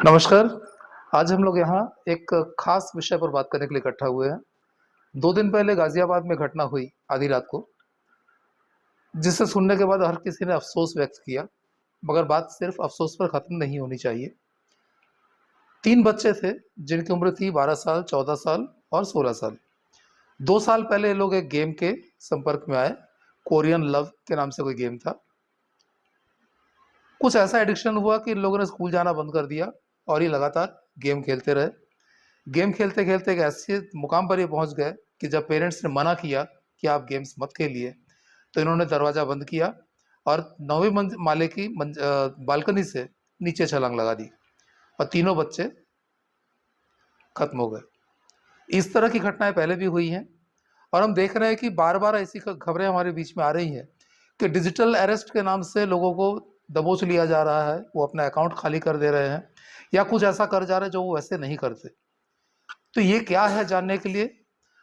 नमस्कार। आज हम लोग यहाँ एक खास विषय पर बात करने के लिए इकट्ठा हुए हैं। 2 दिन पहले गाज़ियाबाद में घटना हुई आधी रात को, जिसे सुनने के बाद हर किसी ने अफ़सोस व्यक्त किया, मगर बात सिर्फ़ अफ़सोस पर ख़त्म नहीं होनी चाहिए। 3 बच्चे थे, जिनकी उम्र थी 12 साल, 14 साल और 16 साल। 2 साल पहले ये लोग एक गेम के संपर्क में आए, कोरियन लव के नाम से कोई गेम था। कुछ ऐसा एडिक्शन हुआ कि इन लोगों ने स्कूल जाना बंद कर दिया और ये लगातार गेम खेलते रहे। गेम खेलते-खेलते एक ऐसे मुकाम पर ये पहुँच गए कि जब पेरेंट्स ने मना किया कि आप गेम्स मत खेलिए, तो इन्होंने दरवाज़ा बंद किया और 9वीं माले की बालकनी से नीचे छलांग लगा दी और तीनों बच्चे खत्म हो गए। इस तरह की घटनाएँ पहले भी हुई हैं और हम देख रहे हैं कि बार-बार ऐसी ख खबरें हमारे बीच में आ रही हैं कि डिजिटल अरेस्ट के नाम से लोगों को दबोच लिया जा रहा है, वो अपना अकाउंट खाली कर दे रहे हैं या कुछ ऐसा कर जा रहे हैं जो वो वैसे नहीं करते। तो ये क्या है जानने के लिए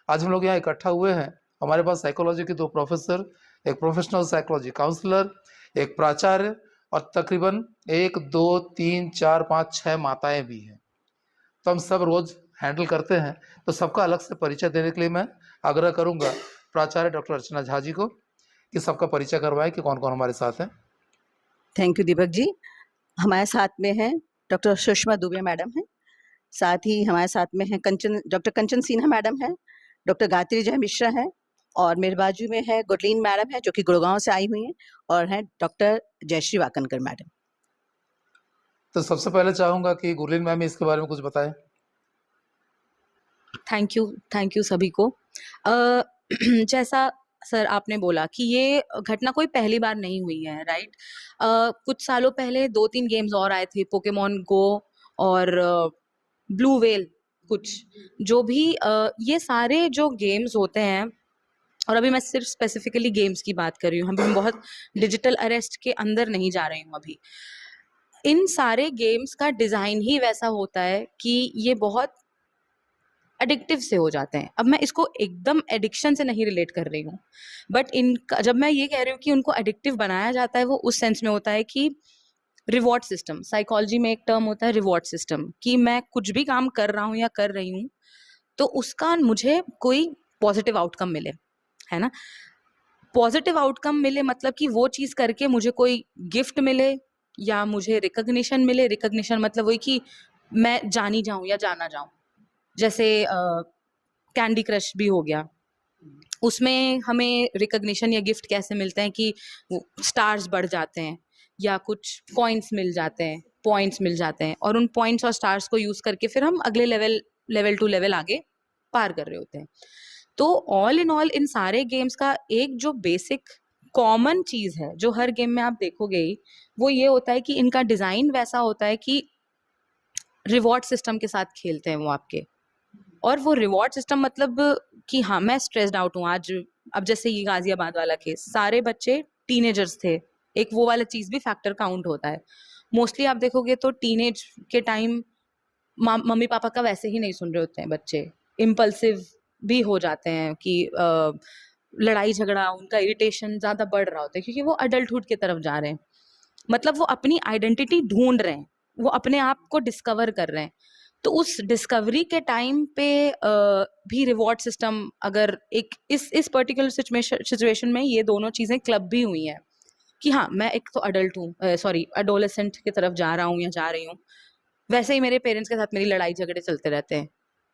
आज हम लोग यहाँ इकट्ठा हुए हैं। हमारे पास साइकोलॉजी के 2 प्रोफेसर, एक प्रोफेशनल साइकोलॉजी काउंसलर, एक प्राचार्य और तकरीबन 1, 2, 3, 4, 5, 6 माताएँ भी हैं। तो हम सब रोज़ हैंडल करते हैं, तो सबका अलग से परिचय देने के लिए मैं आग्रह करूँगा प्राचार्य डॉक्टर अर्चना झा जी को कि सबका परिचय करवाएँ कि कौन-कौन हमारे साथ हैं। Thank you Deepak ji. हमारे साथ में हैं डॉक्टर सुषमा दुबे मैडम हैं, साथ ही हमारे साथ में हैं डॉक्टर कंचन सिन्हा मैडम हैं, डॉक्टर गायत्री जय मिश्रा हैं और मेरे बाजू में है गुरलीन मैडम हैं जो कि गुड़गांव से आई हुई हैं और हैं डॉक्टर जयश्री वाकनकर मैडम। तो सबसे पहले चाहूँगा कि गुरलीन मैम इसके बारे में कुछ बताएँ। थैंक यू सभी को। जैसा सर आपने बोला कि ये घटना कोई पहली बार नहीं हुई है, राइट? कुछ सालों पहले 2-3 गेम्स और आए थे, पोकेमॉन गो और ब्लू व्हेल कुछ, जो भी ये सारे जो गेम्स होते हैं, और अभी मैं सिर्फ स्पेसिफिकली गेम्स की बात कर रही हूँ, अभी मैं बहुत डिजिटल अरेस्ट के अंदर नहीं जा रही हूँ अभी। इन सारे गेम्स का डिज़ाइन ही वैसा होता है कि ये बहुत एडिक्टिव से हो जाते हैं। अब मैं इसको एकदम एडिक्शन से नहीं रिलेट कर रही हूँ, बट इनका जब मैं ये कह रही हूँ कि उनको एडिक्टिव बनाया जाता है, वो उस सेंस में होता है कि रिवॉर्ड सिस्टम, साइकोलॉजी में एक टर्म होता है रिवॉर्ड सिस्टम, कि मैं कुछ भी काम कर रहा हूँ या कर रही हूँ तो उसका मुझे कोई पॉजिटिव आउटकम मिले, है ना? पॉजिटिव आउटकम मिले मतलब कि वो चीज करके मुझे कोई गिफ्ट मिले या मुझे रिकग्निशन मिले। रिकग्निशन मतलब वही कि मैं जानी जाऊं या जाना जाऊं। जैसे कैंडी क्रश भी हो गया, उसमें हमें रिकग्निशन या गिफ्ट कैसे मिलते हैं कि स्टार्स बढ़ जाते हैं या कुछ कॉइन्स मिल जाते हैं, पॉइंट्स मिल जाते हैं, और उन पॉइंट्स और स्टार्स को यूज करके फिर हम अगले लेवल टू लेवल आगे पार कर रहे होते हैं। तो ऑल इन ऑल इन सारे गेम्स का एक जो बेसिक कॉमन चीज है जो हर गेम में आप देखोगे ही, वो ये होता है कि इनका डिजाइन वैसा होता है कि रिवॉर्ड सिस्टम के साथ खेलते हैं वो आपके। और वो रिवॉर्ड सिस्टम मतलब कि हाँ मैं स्ट्रेस्ड आउट हूँ आज। अब जैसे ये गाजियाबाद वाला केस, सारे बच्चे टीनेजर्स थे, एक वो वाला चीज भी फैक्टर काउंट होता है। मोस्टली आप देखोगे तो टीनेज के टाइम मम्मी पापा का वैसे ही नहीं सुन रहे होते हैं बच्चे, इम्पल्सिव भी हो जाते हैं कि लड़ाई झगड़ा, उनका इरिटेशन ज्यादा बढ़ रहा होता है क्योंकि वो अडल्टहुड की तरफ जा रहे हैं। मतलब वो अपनी आइडेंटिटी ढूंढ रहे हैं, वो अपने आप को डिस्कवर कर रहे हैं। तो उस डिस्कवरी के टाइम पे भी रिवॉर्ड सिस्टम, अगर एक इस पर्टिकुलर सिचुएशन में ये दोनों चीजें क्लब भी हुई हैं कि हाँ मैं एक तो अडल्ट हूँ, सॉरी एडोलेसेंट की तरफ जा रहा हूँ या जा रही हूँ। वैसे ही मेरे पेरेंट्स के साथ मेरी लड़ाई झगड़े चलते रहते हैं,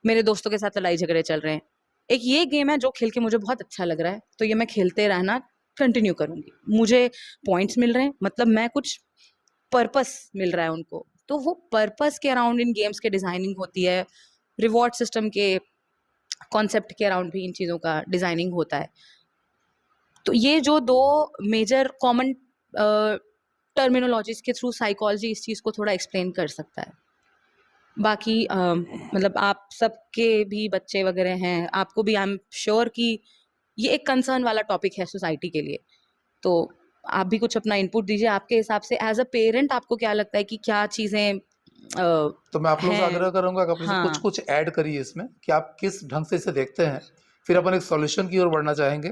मेरे दोस्तों के साथ लड़ाई झगड़े चल रहे हैं। एक ये गेम है जो खेल के मुझे बहुत अच्छा लग रहा है, तो ये मैं खेलते रहना कंटिन्यू करूंगी। मुझे पॉइंट्स मिल रहे हैं, मतलब मैं कुछ पर्पस मिल रहा है उनको, तो वो पर्पस के अराउंड इन गेम्स के डिजाइनिंग होती है। रिवॉर्ड सिस्टम के कॉन्सेप्ट के अराउंड भी इन चीजों का डिजाइनिंग होता है। तो ये जो दो मेजर कॉमन टर्मिनोलॉजीज के थ्रू साइकोलॉजी इस चीज को थोड़ा एक्सप्लेन कर सकता है। बाकी मतलब आप सबके भी बच्चे वगैरह हैं, आपको भी आई एम श्योर कि ये एक कंसर्न वाला टॉपिक है सोसाइटी के लिए। तो आप भी कुछ अपना इनपुट दीजिए, आपके हिसाब से एज अ पेरेंट आपको क्या लगता है कि क्या चीजें तो मैं आप लोगों से हैं? आग्रह करूँगा कि आप मुझे हाँ, कुछ-कुछ ऐड करिए इसमें कि आप किस ढंग से इसे देखते हैं। फिर अपन एक सॉल्यूशन की ओर बढ़ना चाहेंगे।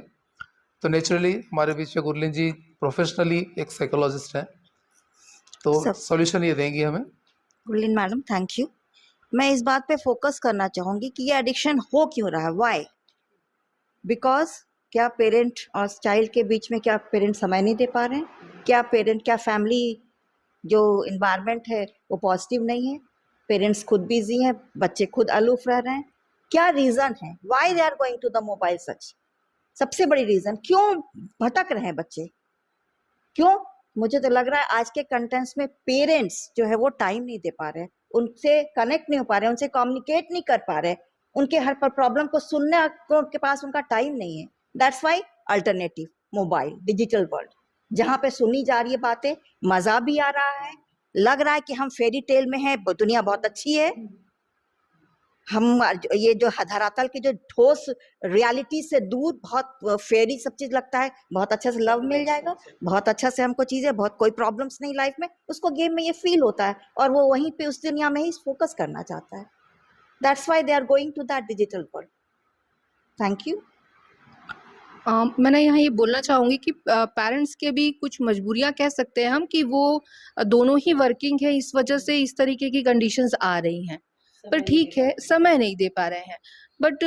तो नेचुरली हमारे बीच में गुरलीन जी प्रोफेशनली एक साइकोलॉजिस्ट हैं, तो सब सॉल्यूशन ये देंगी हमें। Gurleen madam, thank you. मैं इस बात पे फोकस करना चाहूँगी कि ये एडिक्शन हो क्यों रहा है, व्हाई? बिकॉज़ क्या पेरेंट और चाइल्ड के बीच में क्या पेरेंट समय नहीं दे पा रहे हैं? क्या फैमिली जो एनवायरनमेंट है वो पॉजिटिव नहीं है? पेरेंट्स खुद बिज़ी हैं, बच्चे खुद अलूफ रह रहे हैं? क्या रीज़न है? Why they are going to the mobile सच? सबसे बड़ी रीज़न क्यों भटक रहे हैं बच्चे? क्यों? मुझे तो लग रहा है आज के कंटेंट्स में पेरेंट्स जो है वो टाइम नहीं दे पा रहे हैं, उनसे कनेक्ट नहीं हो पा रहे हैं, उनसे कम्युनिकेट नहीं कर पा रहे हैं, उनके हर प्रॉब्लम को सुनने को उनके पास उनका टाइम नहीं है। That's why alternative mobile digital world, जहाँ पे सुनी जा रही है बातें, मजा भी आ रहा है, लग रहा है कि हम फेरी टेल में हैं, दुनिया बहुत अच्छी है। हम ये जो धरातल की जो ठोस रियलिटी से दूर बहुत फेरी सब चीज लगता है, बहुत अच्छा से लव मिल जाएगा, बहुत अच्छा से हमको चीजें, बहुत कोई प्रॉब्लम्स नहीं लाइफ में, उसको गेम में ये फील होता है और वो वहीं पे उस दुनिया में ही फोकस करना चाहता है। That's why they are going to that digital world. Thank you. मैंने यहाँ ये बोलना चाहूँगी कि पेरेंट्स के भी कुछ मजबूरियाँ कह सकते हैं हम कि वो दोनों ही वर्किंग है, इस वजह से इस तरीके की कंडीशंस आ रही हैं। पर ठीक है, समय नहीं दे पा रहे हैं, बट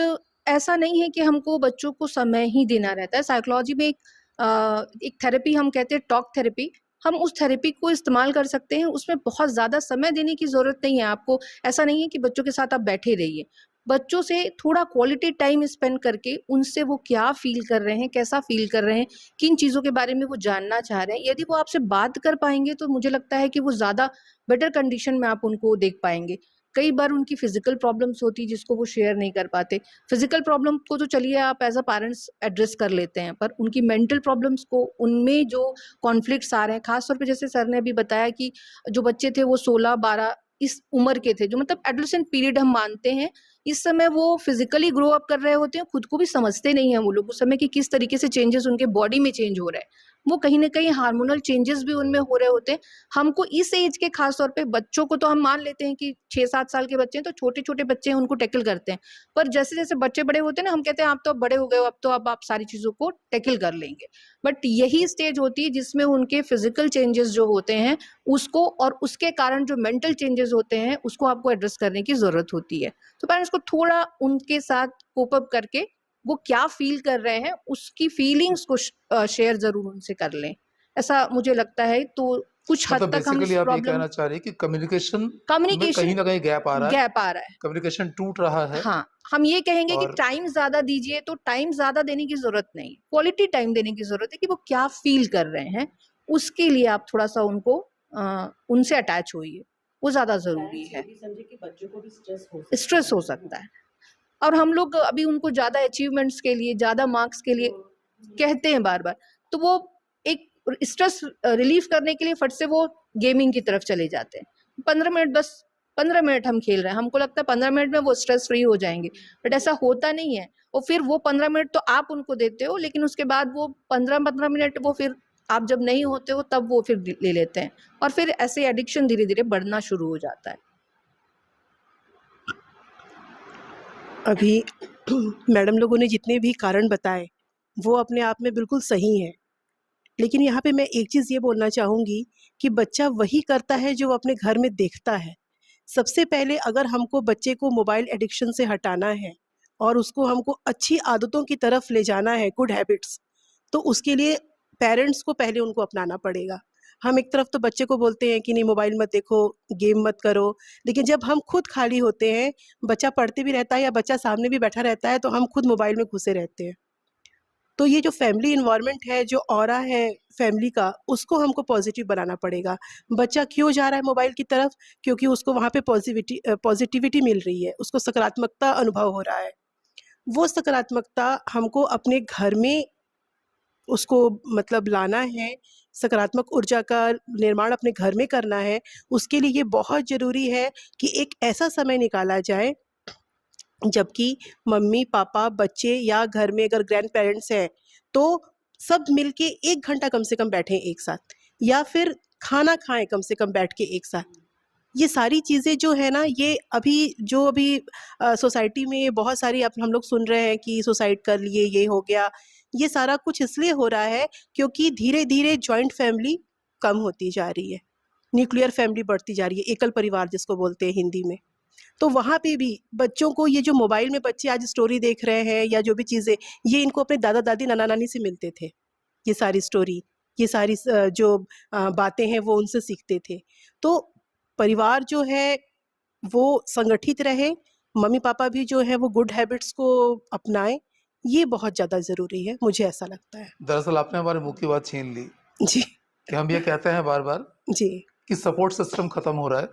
ऐसा नहीं है कि हमको बच्चों को समय ही देना रहता है। साइकोलॉजी में एक थेरेपी हम कहते हैं टॉक थेरेपी, हम उस थेरेपी को इस्तेमाल कर सकते हैं, उसमें बहुत ज़्यादा समय देने की ज़रूरत नहीं है आपको। ऐसा नहीं है कि बच्चों के साथ आप बैठे रहिए, बच्चों से थोड़ा क्वालिटी टाइम स्पेंड करके उनसे वो क्या फ़ील कर रहे हैं, कैसा फ़ील कर रहे हैं, किन चीज़ों के बारे में वो जानना चाह रहे हैं, यदि वो आपसे बात कर पाएँगे तो मुझे लगता है कि वो ज़्यादा बेटर कंडीशन में आप उनको देख पाएँगे। कई बार उनकी फिज़िकल प्रॉब्लम्स होती है जिसको वो शेयर नहीं कर पाते। फिज़िकल प्रॉब्लम को तो चलिए आप एज़ अ पेरेंट्स एड्रेस कर लेते हैं, पर उनकी मेंटल प्रॉब्लम्स को, उनमें जो कॉन्फ्लिक्ट्स आ रहे हैं, ख़ास तौर पे जैसे सर ने अभी बताया कि जो बच्चे थे वो 16-12 इस उम्र के थे, जो मतलब एडोलेसेंट पीरियड हम मानते हैं। इस समय वो फिज़िकली ग्रो अप कर रहे होते हैं, खुद को भी समझते नहीं हैं वो लोग उस समय कि किस तरीके से चेंजेस उनके बॉडी में चेंज हो रहा है। वो कहीं न कहीं हार्मोनल चेंजेस भी उनमें हो रहे होते हैं। हमको इस एज के खास तौर पे बच्चों को तो हम मान लेते हैं कि 6-7 साल के बच्चे हैं, तो छोटे-छोटे बच्चे हैं उनको टैकल करते हैं। पर जैसे-जैसे बच्चे बड़े होते हैं ना, हम कहते हैं आप तो अब बड़े हो गए हो, अब तो अब आप सारी चीज़ों को टैकल कर लेंगे। बट यही स्टेज होती है जिसमें उनके फिज़िकल चेंजेस जो होते हैं, उसको और उसके कारण जो मेंटल चेंजेस होते हैं, उसको आपको एड्रेस करने की ज़रूरत होती है। तो पेरेंट्स को थोड़ा उनके साथ कोप अप करके वो क्या फ़ील कर रहे हैं, उसकी फीलिंग्स को शेयर ज़रूर उनसे कर लें। ऐसा मुझे लगता है, तो कुछ हद मतलब तक हम बेसिकली इस आप ये प्रॉब्लम कहना चाह रही हैं कि कम्युनिकेशन में कम्युनिकेशन कहीं न कहीं गैप आ रहा है, गैप आ रहा है। कम्युनिकेशन टूट रहा है हाँ, हम ये कहेंगे कि और टाइम ज़्यादा दीजिए, तो टाइम ज़्यादा देने की ज़रूरत नहीं, क्वालिटी टाइम देने की ज़रूरत है कि वो क्या फ़ील कर रहे हैं, उसके लिए आप थोड़ा-सा उनको उनसे अटैच होइए, वो ज़्यादा ज़रूरी है। स्ट्रेस हो सकता है। और हम लोग अभी उनको ज़्यादा अचीवमेंट्स के लिए, ज़्यादा मार्क्स के लिए कहते हैं बार-बार, तो वो एक स्ट्रेस रिलीफ़ करने के लिए फट से वो गेमिंग की तरफ चले जाते हैं। 15 मिनट बस 15 मिनट हम खेल रहे हैं, हमको लगता है 15 मिनट में वो स्ट्रेस फ्री हो जाएँगे, बट ऐसा होता नहीं है। और फिर वो 15 मिनट तो आप उनको देते हो, लेकिन उसके बाद वो 15-15 मिनट वो फिर आप जब नहीं होते हो तब वो फिर ले लेते हैं और फिर ऐसे एडिक्शन धीरे-धीरे बढ़ना शुरू हो जाता है। अभी मैडम लोगों ने जितने भी कारण बताए, वो अपने आप में बिल्कुल सही हैं। लेकिन यहाँ पे मैं एक चीज़ ये बोलना चाहूँगी कि बच्चा वही करता है जो वो अपने घर में देखता है। सबसे पहले अगर हमको बच्चे को मोबाइल एडिक्शन से हटाना है और उसको हमको अच्छी आदतों की तरफ ले जाना है, गुड हैबिट्स, तो उसके लिए पेरेंट्स को पहले उनको अपनाना पड़ेगा। हम एक तरफ तो बच्चे को बोलते हैं कि नहीं मोबाइल मत देखो, गेम मत करो, लेकिन जब हम खुद खाली होते हैं, बच्चा पढ़ते भी रहता है या बच्चा सामने भी बैठा रहता है, तो हम खुद मोबाइल में घुसे रहते हैं। तो ये जो फैमिली एनवायरनमेंट है, जो ऑरा है फैमिली का, उसको हमको पॉजिटिव बनाना पड़ेगा। बच्चा क्यों जा रहा है मोबाइल की तरफ? क्योंकि उसको वहाँ पे पॉजिटिविटी मिल रही है, उसको सकारात्मकता अनुभव हो रहा है। वो सकारात्मकता हमको अपने घर में उसको मतलब लाना है, सकारात्मक ऊर्जा का निर्माण अपने घर में करना है। उसके लिए ये बहुत ज़रूरी है कि एक ऐसा समय निकाला जाए जबकि मम्मी-पापा, बच्चे या घर में अगर ग्रैंड पेरेंट्स हैं, तो सब मिलके 1 घंटा कम से कम बैठें एक साथ या फिर खाना खाएँ कम से कम बैठ के एक साथ। ये सारी चीज़ें जो है ना, ये अभी सोसाइटी में बहुत सारी अब हम लोग सुन रहे हैं कि सुसाइड कर लिए, ये हो गया। ये सारा कुछ इसलिए हो रहा है क्योंकि धीरे-धीरे जॉइंट फैमिली कम होती जा रही है। न्यूक्लियर फैमिली बढ़ती जा रही है, एकल परिवार जिसको बोलते हैं हिंदी में। तो वहाँ पे भी बच्चों को ये जो मोबाइल में बच्चे आज स्टोरी देख रहे हैं या जो भी चीज़ें, ये इनको अपने दादा दादी नाना नानी से मिलते थे, ये सारी स्टोरी, ये सारी जो बातें हैं वो उनसे सीखते थे। तो परिवार जो है वो संगठित रहे, मम्मी पापा भी जो है वो गुड हैबिट्स को अपनाएं, ये बहुत ज़्यादा ज़रूरी है, मुझे ऐसा लगता है। दरअसल आपने हमारे मुंह की बात छीन ली जी, कि हम ये कहते हैं बार बार जी, कि सपोर्ट सिस्टम खत्म हो रहा है,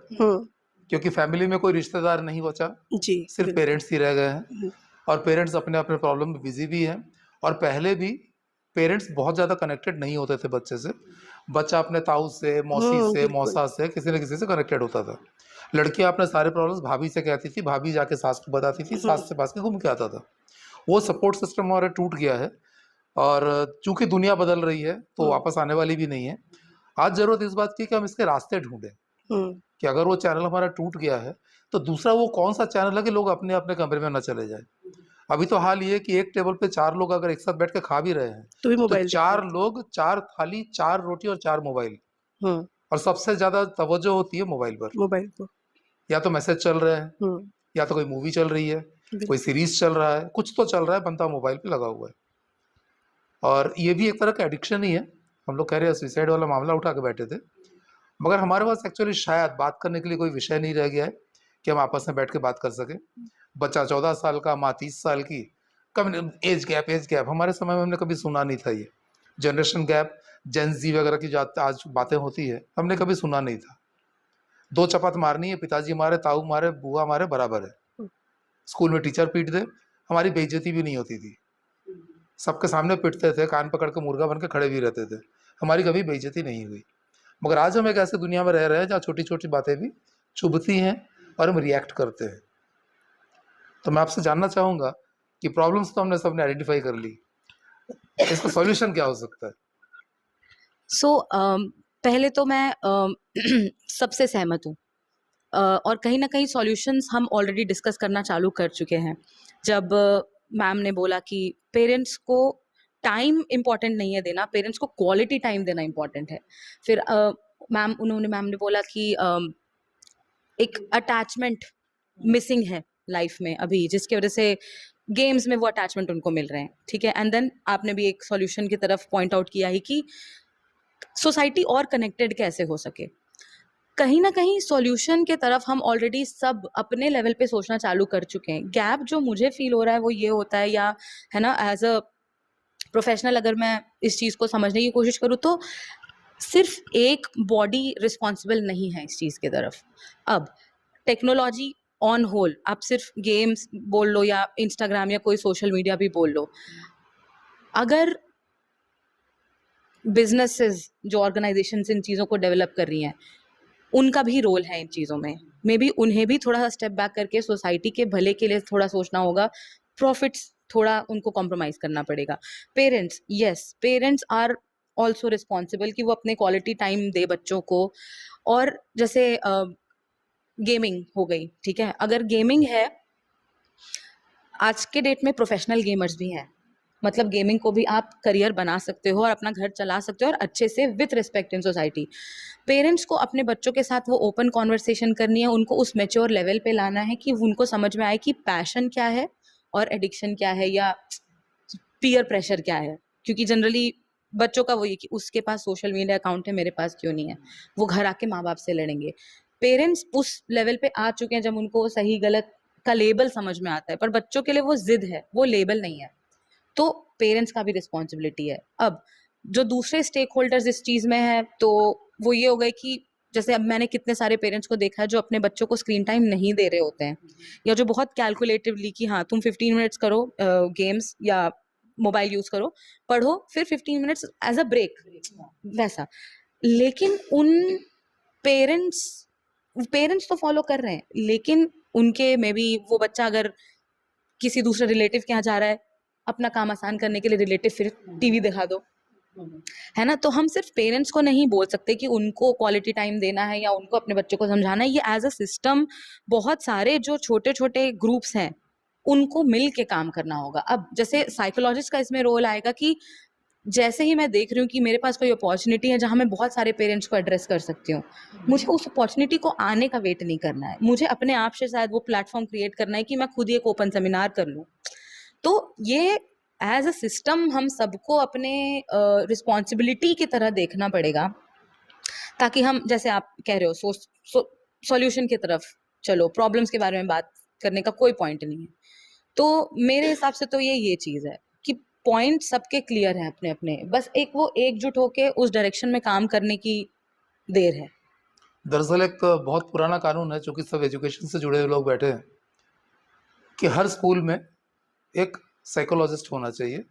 क्योंकि फैमिली में कोई रिश्तेदार नहीं बचा, जी, सिर्फ बिल्कुल। पेरेंट्स ही रह गए हैं। हम्म, और पेरेंट्स अपने अपने प्रॉब्लम में बिजी भी हैं। और पहले भी पेरेंट्स बहुत ज़्यादा कनेक्टेड नहीं होते थे बच्चे से। बच्चा अपने ताऊ से, मौसी से, बिल्कुल। मौसा से, किसी न किसी से कनेक्टेड होता था। लड़कियां अपने सारे प्रॉब्लम्स भाभी से कहती थी, भाभी जाके सास को बताती थी, सास से पास के घूम के आता था। वो सपोर्ट सिस्टम हमारा टूट गया है। और चूंकि दुनिया बदल रही है तो वापस आने वाली भी नहीं है। आज जरूरत इस बात की कि हम इसके रास्ते ढूंढें हम्म, कि अगर वो चैनल हमारा टूट गया है तो दूसरा वो कौन सा चैनल है कि लोग अपने अपने कमरे में न चले जाए। अभी तो हाल ये है कि एक टेबल पे 4 लोग अगर एक साथ बैठ के खा भी रहे हैं तो भी तो मोबाइल 4 लोग, 4 थाली, 4 रोटी और 4 मोबाइल। हम्म, और सबसे ज्यादा तवज्जो होती है मोबाइल पर। मोबाइल को। या तो मैसेज चल रहे हैं, हम्म, या तो कोई मूवी चल रही है, कोई बिल्कुल। सीरीज चल रहा है, कुछ तो चल रहा है, बनता मोबाइल पे लगा हुआ है। और ये भी एक तरह का एडिक्शन ही है। हम लोग कह रहे हैं सुसाइड वाला मामला उठा के बैठे थे, मगर हमारे पास एक्चुअली शायद बात करने के लिए कोई विषय नहीं रह गया है कि हम आपस में बैठ के बात कर सकें। बच्चा 14 साल का, माँ 30 साल की, कभी एज गैप हमारे समय में हमने कभी सुना नहीं था। ये जनरेशन गैप, जेन जी वगैरह की जो आज बातें होती है, हमने कभी सुना नहीं था। 2 चपात मारनी है, पिताजी मारे, ताऊ मारे, बुआ मारे, बराबर है। स्कूल में टीचर पीट दे, हमारी बेइज्जती भी नहीं होती थी। सबके सामने पिटते थे, कान पकड़ के मुर्गा बन के खड़े भी रहते थे, हमारी कभी बेइज्जती नहीं हुई। मगर आज हम एक ऐसे दुनिया में रह रहे हैं जहाँ छोटी छोटी बातें भी चुभती हैं और हम रिएक्ट करते हैं। तो मैं आपसे जानना चाहूँगा कि प्रॉब्लम्स तो हमने सबने आइडेंटिफाई कर ली, इसका सॉल्यूशन क्या हो सकता है? सो पहले तो मैं सबसे सहमत हूँ। और कहीं ना कहीं सॉल्यूशंस हम ऑलरेडी डिस्कस करना चालू कर चुके हैं। जब मैम ने बोला कि पेरेंट्स को टाइम इम्पॉर्टेंट नहीं है देना, पेरेंट्स को क्वालिटी टाइम देना इम्पॉर्टेंट है। फिर मैम ने बोला कि एक अटैचमेंट मिसिंग है लाइफ में अभी, जिसकी वजह से गेम्स में वो अटैचमेंट उनको मिल रहे हैं, ठीक है। एंड देन आपने भी एक सॉल्यूशन की तरफ पॉइंट आउट किया है कि सोसाइटी और कनेक्टेड कैसे हो सके। कहीं ना कहीं सॉल्यूशन के तरफ हम ऑलरेडी सब अपने लेवल पे सोचना चालू कर चुके हैं। गैप जो मुझे फील हो रहा है वो ये होता है, या है ना, एज अ प्रोफेशनल अगर मैं इस चीज़ को समझने की कोशिश करूँ तो सिर्फ एक बॉडी रिस्पॉन्सिबल नहीं है इस चीज़ की तरफ। अब टेक्नोलॉजी ऑन होल, आप सिर्फ गेम्स बोल लो या इंस्टाग्राम या कोई सोशल मीडिया भी बोल लो, अगर बिजनेसेस जो ऑर्गेनाइजेशंस इन चीज़ों को डेवलप कर रही हैं, उनका भी रोल है इन चीज़ों में। मे बी उन्हें भी थोड़ा सा स्टेप बैक करके सोसाइटी के भले के लिए थोड़ा सोचना होगा। प्रॉफिट्स थोड़ा उनको कॉम्प्रोमाइज़ करना पड़ेगा। Parents, yes, parents are also responsible कि वो अपने क्वालिटी टाइम दे बच्चों को। और जैसे गेमिंग हो गई, ठीक है, अगर गेमिंग है, आज के डेट में प्रोफेशनल गेमर्स भी हैं। मतलब गेमिंग को भी आप करियर बना सकते हो और अपना घर चला सकते हो और अच्छे से with respect in society. Parents को अपने बच्चों के साथ वो ओपन कॉन्वर्सेशन करनी है, उनको उस मैच्योर लेवल पे लाना है कि उनको समझ में आए कि पैशन क्या है और एडिक्शन क्या है, या पीयर प्रेशर क्या है। क्योंकि जनरली बच्चों का वो ये कि उसके पास सोशल मीडिया अकाउंट है, मेरे पास क्यों नहीं है, वो घर आके माँ बाप से लड़ेंगे। पेरेंट्स उस लेवल पे आ चुके हैं जब उनको सही गलत का लेबल समझ में आता है, पर बच्चों के लिए वो जिद है, वो लेबल नहीं है। तो पेरेंट्स का भी रिस्पॉन्सिबिलिटी है। अब जो दूसरे स्टेक होल्डर्स इस चीज़ में है, तो वो ये हो गए कि जैसे अब मैंने कितने सारे पेरेंट्स को देखा है जो अपने बच्चों को स्क्रीन टाइम नहीं दे रहे होते हैं, या जो बहुत कैलकुलेटिवली कि हाँ तुम 15 मिनट्स करो गेम्स या मोबाइल यूज़ करो, पढ़ो, फिर 15 मिनट्स एज अ ब्रेक, वैसा। लेकिन उन पेरेंट्स पेरेंट्स तो फॉलो कर रहे हैं, लेकिन उनके मे बी वो बच्चा अगर किसी दूसरे रिलेटिव के यहाँ जा रहा है, अपना काम आसान करने के लिए रिलेटिव फिर टीवी दिखा दो, है ना। तो हम सिर्फ पेरेंट्स को नहीं बोल सकते कि उनको क्वालिटी टाइम देना है या उनको अपने बच्चों को समझाना है। ये एज अ सिस्टम बहुत सारे जो छोटे छोटे ग्रुप्स हैं उनको मिल के काम करना होगा। अब जैसे साइकोलॉजिस्ट का इसमें रोल आएगा कि जैसे ही मैं देख रही हूँ कि मेरे पास कोई अपॉर्चुनिटी है जहाँ मैं बहुत सारे पेरेंट्स को एड्रेस कर सकती हूँ, मुझे उस अपॉर्चुनिटी को आने का वेट नहीं करना है, मुझे अपने आप से शायद वो प्लेटफॉर्म क्रिएट करना है कि मैं खुद ही एक ओपन सेमिनार कर लूँ। तो ये एज अ सिस्टम हम सबको अपने रिस्पॉन्सिबिलिटी की तरह देखना पड़ेगा, ताकि हम, जैसे आप कह रहे हो, सॉल्यूशन की तरफ चलो, प्रॉब्लम्स के बारे में बात करने का कोई पॉइंट नहीं है। तो मेरे हिसाब से तो ये चीज़ है कि पॉइंट सबके क्लियर हैं अपने अपने, बस एक वो एकजुट होके उस डायरेक्शन में काम करने की देर है। दरअसल एक बहुत पुराना कानून है, जो कि सब एजुकेशन से जुड़े हुए लोग बैठे हैं, कि हर स्कूल में एक साइकोलॉजिस्ट होना चाहिए।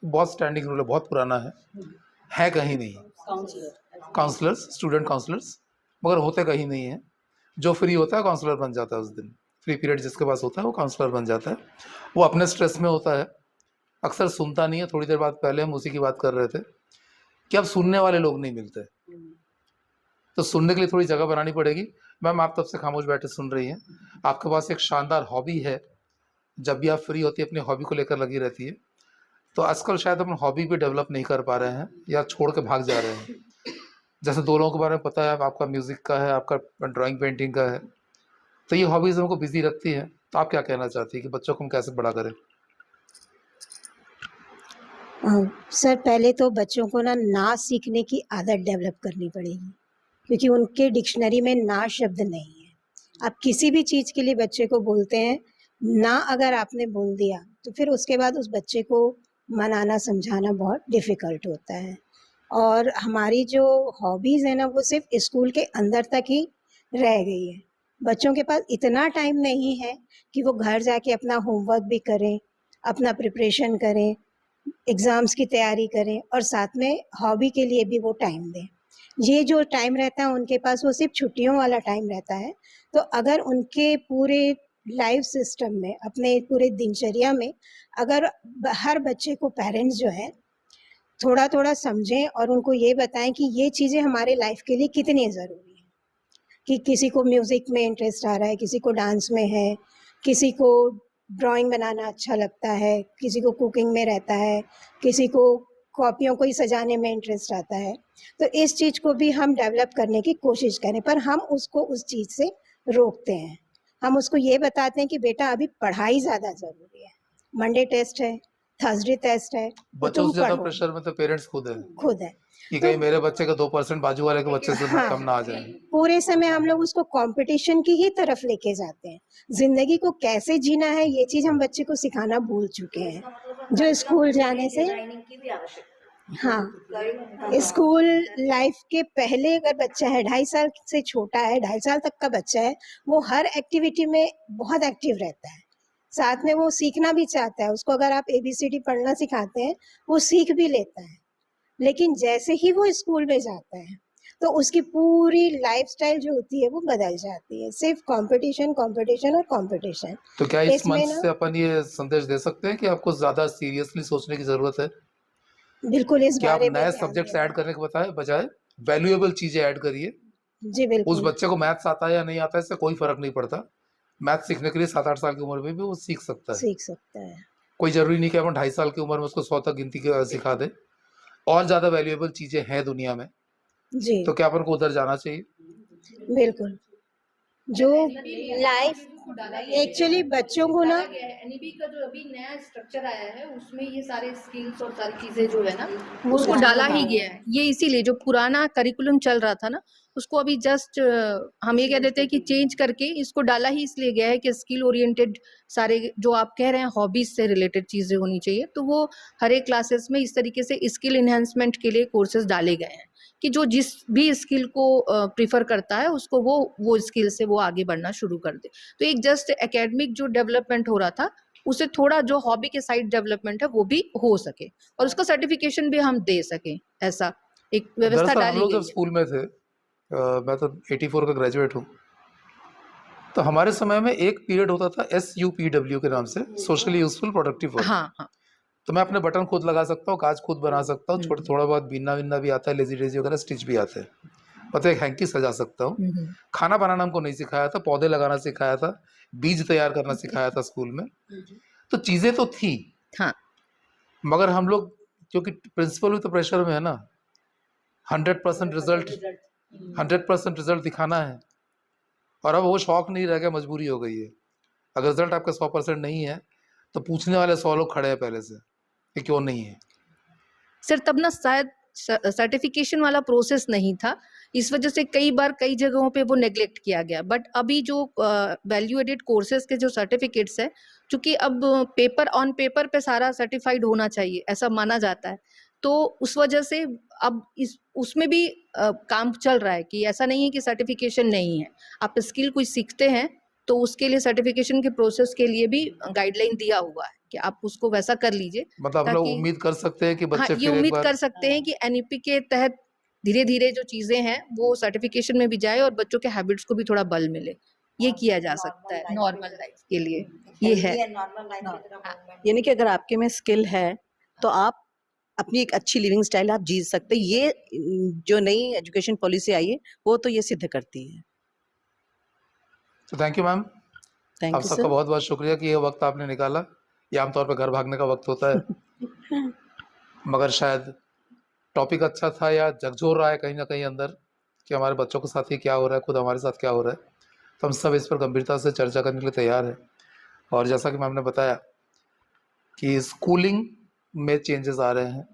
बहुत स्टैंडिंग रूल है, बहुत पुराना है कहीं नहीं। काउंसलर्स, स्टूडेंट काउंसलर्स, मगर होते कहीं नहीं है। जो फ्री होता है काउंसलर बन जाता है, उस दिन फ्री पीरियड जिसके पास होता है वो काउंसलर बन जाता है। वो अपने स्ट्रेस में होता है, अक्सर सुनता नहीं है। थोड़ी देर बाद पहले हम उसी की बात कर रहे थे कि अब सुनने वाले लोग नहीं मिलते, तो सुनने के लिए थोड़ी जगह बनानी पड़ेगी। मैम, आप तब से खामोश बैठे सुन रही हैं, आपके पास एक शानदार हॉबी है, जब भी आप फ्री होती है अपनी हॉबी को लेकर लगी रहती है। तो आजकल शायद अपन हॉबी भी डेवलप नहीं कर पा रहे हैं या छोड़ के भाग जा रहे हैं। जैसे दो लोगों के बारे में पता है, आपका म्यूज़िक का है, आपका ड्राइंग पेंटिंग का है, तो ये हॉबीज़ हमको बिजी रखती हैं। तो आप क्या कहना चाहती हैं कि बच्चों को हम कैसे बड़ा करें? सर, पहले तो बच्चों को ना सीखने की आदत डेवलप करनी पड़ेगी, क्योंकि उनके डिक्शनरी में ना शब्द नहीं है। आप किसी भी चीज़ के लिए बच्चे को बोलते हैं, ना अगर आपने बोल दिया तो फिर उसके बाद उस बच्चे को मनाना समझाना बहुत डिफ़िकल्ट होता है। और हमारी जो हॉबीज़ है ना, वो सिर्फ स्कूल के अंदर तक ही रह गई है। बच्चों के पास इतना टाइम नहीं है कि वो घर जाके अपना होमवर्क भी करें, अपना प्रिपरेशन करें, एग्ज़ाम्स की तैयारी करें और साथ में हॉबी के लिए भी वो टाइम दें। ये जो टाइम रहता है उनके पास, वो सिर्फ छुट्टियों वाला टाइम रहता है। तो अगर उनके पूरे लाइफ सिस्टम में, अपने पूरे दिनचर्या में, अगर हर बच्चे को पेरेंट्स जो है थोड़ा-थोड़ा समझें और उनको ये बताएं कि ये चीज़ें हमारे लाइफ के लिए कितनी ज़रूरी हैं। कि किसी को म्यूज़िक में इंटरेस्ट आ रहा है, किसी को डांस में है, किसी को ड्राइंग बनाना अच्छा लगता है, किसी को कुकिंग में रहता है, किसी को कॉपियों को ही सजाने में इंटरेस्ट आता है। तो इस चीज़ को भी हम डेवलप करने की कोशिश करें, पर हम उसको उस चीज़ से रोकते हैं। हम उसको ये बताते हैं कि बेटा अभी पढ़ाई ज़्यादा ज़रूरी है, मंडे टेस्ट है, थर्सडे टेस्ट है, तो बच्चों तुम से ज़्यादा पढ़ो। प्रेशर में तो पेरेंट्स खुद है खुद है। कि तो कहीं मेरे बच्चे का 2% बाजू वाले के बच्चे से हाँ, कम ना आ जाए। पूरे समय हम लोग उसको कंपटीशन की ही तरफ लेके जाते हैं। ज़िंदगी को कैसे जीना है, ये चीज़ हम बच्चे को सिखाना भूल चुके हैं। जो स्कूल जाने से, हाँ, स्कूल लाइफ के पहले अगर बच्चा है, 2.5 साल से छोटा है, 2.5 साल तक का बच्चा है, वो हर एक्टिविटी में बहुत एक्टिव रहता है। साथ में वो सीखना भी चाहता है। उसको अगर आप एबीसीडी पढ़ना सिखाते हैं, वो सीख भी लेता है। लेकिन जैसे ही वो स्कूल में जाता है, तो उसकी पूरी लाइफ़स्टाइल जो होती है वो बदल जाती है। सिर्फ़ कॉम्पिटिशन, कॉम्पिटिशन और कॉम्पिटिशन। तो क्या इस इसमें मंच ना से अपन ये संदेश दे सकते हैं कि आपको ज़्यादा सीरियसली सोचने की ज़रूरत है, बिल्कुल इस कि आप बारे में नए ध्यान सब्जेक्ट्स देना ऐड करने के बजाय वैल्यूएबल चीज़ें ऐड करिए। जी, उस बिल्कुल, बच्चे को मैथ्स आता है या नहीं आता है, इससे कोई फ़र्क नहीं पड़ता। मैथ्स सीखने के लिए 7-8 साल की उम्र में भी वो सीख सकता है। सीख सकता है। कोई ज़रूरी नहीं कि अपन 2.5 साल की उम्र में उसको 100 तक गिनती सिखा दें। और ज़्यादा वैल्यूएबल चीज़ें हैं दुनिया में, जी, तो क्या अपन को उधर जाना चाहिए? बिल्कुल। जो लाइफ़ एक्चुअली बच्चों को ना, एनईपी का जो अभी नया स्ट्रक्चर आया है उसमें ये सारे स्किल्स और सारी चीजें जो है ना वो उसको डालना डाला ही है। गया है। ये इसीलिए जो पुराना करिकुलम चल रहा था ना उसको अभी जस्ट हम ये कह देते हैं कि चेंज करके इसको डाला ही इसलिए गया है कि स्किल ओरिएंटेड सारे जो आप कह रहे हैं हॉबीज से रिलेटेड चीजें होनी चाहिए। तो वो हर एक क्लासेस में इस तरीके से स्किल एनहेंसमेंट के लिए कोर्सेज डाले गए हैं कि जो जिस भी स्किल को प्रीफर करता है उसको वो स्किल से वो आगे बढ़ना शुरू कर दे। तो एक जस्ट एकेडमिक जो डेवलपमेंट हो रहा था उसे थोड़ा जो हॉबी के साइड डेवलपमेंट है वो भी हो सके और उसका सर्टिफिकेशन भी हम दे सकें, ऐसा एक व्यवस्था दरअसल हम डाली लोग गई जब है। स्कूल में थे, मैं तो 84 का ग्रेजुएट हूँ, तो हमारे समय में एक पीरियड होता था SUPW के नाम से, सोशली यूजफुल प्रोडक्टिव वर्क। हाँ हाँ तो मैं अपने बटन खुद लगा सकता हूँ, काज खुद बना सकता हूँ, थोड़ा बहुत बीनना भी आता है, लेजी डेजी वगैरह स्टिच भी आता है, मतलब एक हैंकी सजा सकता हूँ। खाना बनाना हमको नहीं सिखाया था, पौधे लगाना सिखाया था, बीज तैयार करना सिखाया था स्कूल में। तो चीज़ें तो थी, हाँ मगर हम लोग क्योंकि प्रिंसिपल भी तो प्रेशर में है ना, 100% रिजल्ट 100% रिजल्ट दिखाना है। और अब वो शौक नहीं रह गया, मजबूरी हो गई है। अगर रिजल्ट आपका 100% नहीं है तो पूछने वाले 100 लोग खड़े हैं पहले से कि क्यों नहीं है। सर तब ना शायद सर्टिफिकेशन वाला प्रोसेस नहीं था, इस वजह से कई बार कई जगहों पे वो नेग्लेक्ट किया गया। बट अभी जो वैल्यू एडेड कोर्सेज के जो सर्टिफिकेट्स है, चूंकि अब पेपर ऑन पेपर पे सारा सर्टिफाइड होना चाहिए ऐसा माना जाता है, तो उस वजह से अब इस उसमें भी काम चल रहा है कि ऐसा नहीं है कि सर्टिफिकेशन नहीं है। आप स्किल कुछ सीखते हैं तो उसके लिए सर्टिफिकेशन के प्रोसेस के लिए भी गाइडलाइन दिया हुआ है कि आप उसको वैसा कर लीजिए, मतलब हम लोग ताकि उम्मीद कर सकते हैं कि हाँ, बच्चे ये फिर एक उम्मीद बार कर सकते हैं कि एनईपी के तहत धीरे धीरे जो चीजें हैं वो सर्टिफिकेशन में भी जाए और बच्चों के हैबिट्स को भी थोड़ा बल मिले। ये किया जा सकता है नॉर्मल लाइफ के लिए, ये है। नॉर्मल लाइफ की तरफ movement यानी कि अगर आपके में स्किल है तो आप अपनी एक अच्छी लिविंग स्टाइल आप जी सकते हैं। ये जो नई एजुकेशन पॉलिसी आई है वो तो ये सिद्ध करती है। तो थैंक यू मैम, थैंक आप यू सबका सर। बहुत बहुत शुक्रिया कि ये वक्त आपने निकाला। ये आमतौर पर घर भागने का वक्त होता है, मगर शायद टॉपिक अच्छा था या झकझोर रहा है कहीं ना कहीं अंदर कि हमारे बच्चों के साथ ही क्या हो रहा है, खुद हमारे साथ क्या हो रहा है। तो हम सब इस पर गंभीरता से चर्चा करने के लिए तैयार हैं। और जैसा कि मैम ने बताया कि स्कूलिंग में चेंजेस आ रहे हैं,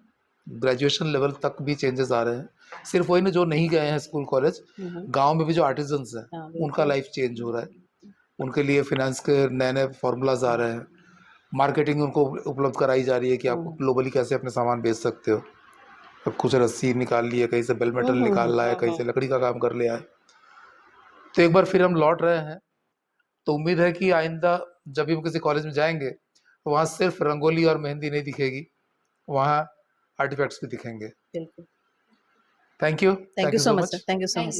ग्रेजुएशन लेवल तक भी चेंजेस आ रहे हैं। सिर्फ वही ना जो नहीं गए हैं स्कूल कॉलेज, गांव में भी जो आर्टिजन्स हैं हाँ, उनका बिल्कुल। लाइफ चेंज हो रहा है। उनके लिए फिनेंस के नए नए फार्मूलाज आ रहे हैं, मार्केटिंग उनको उपलब्ध कराई जा रही है कि आप ग्लोबली कैसे अपने सामान बेच सकते हो। अब कुछ रस्सी निकाल ली है, कहीं से बेल मेटल निकाल रहा है, कहीं से लकड़ी का काम कर लिया है। तो एक बार फिर हम लौट रहे हैं, तो उम्मीद है कि आइंदा जब भी हम किसी कॉलेज में जाएंगे तो वहाँ सिर्फ रंगोली और मेहंदी नहीं दिखेगी, वहाँ आर्टिफैक्ट्स भी दिखेंगे। बिल्कुल। Thank you thank you so much sir. Thank you so much.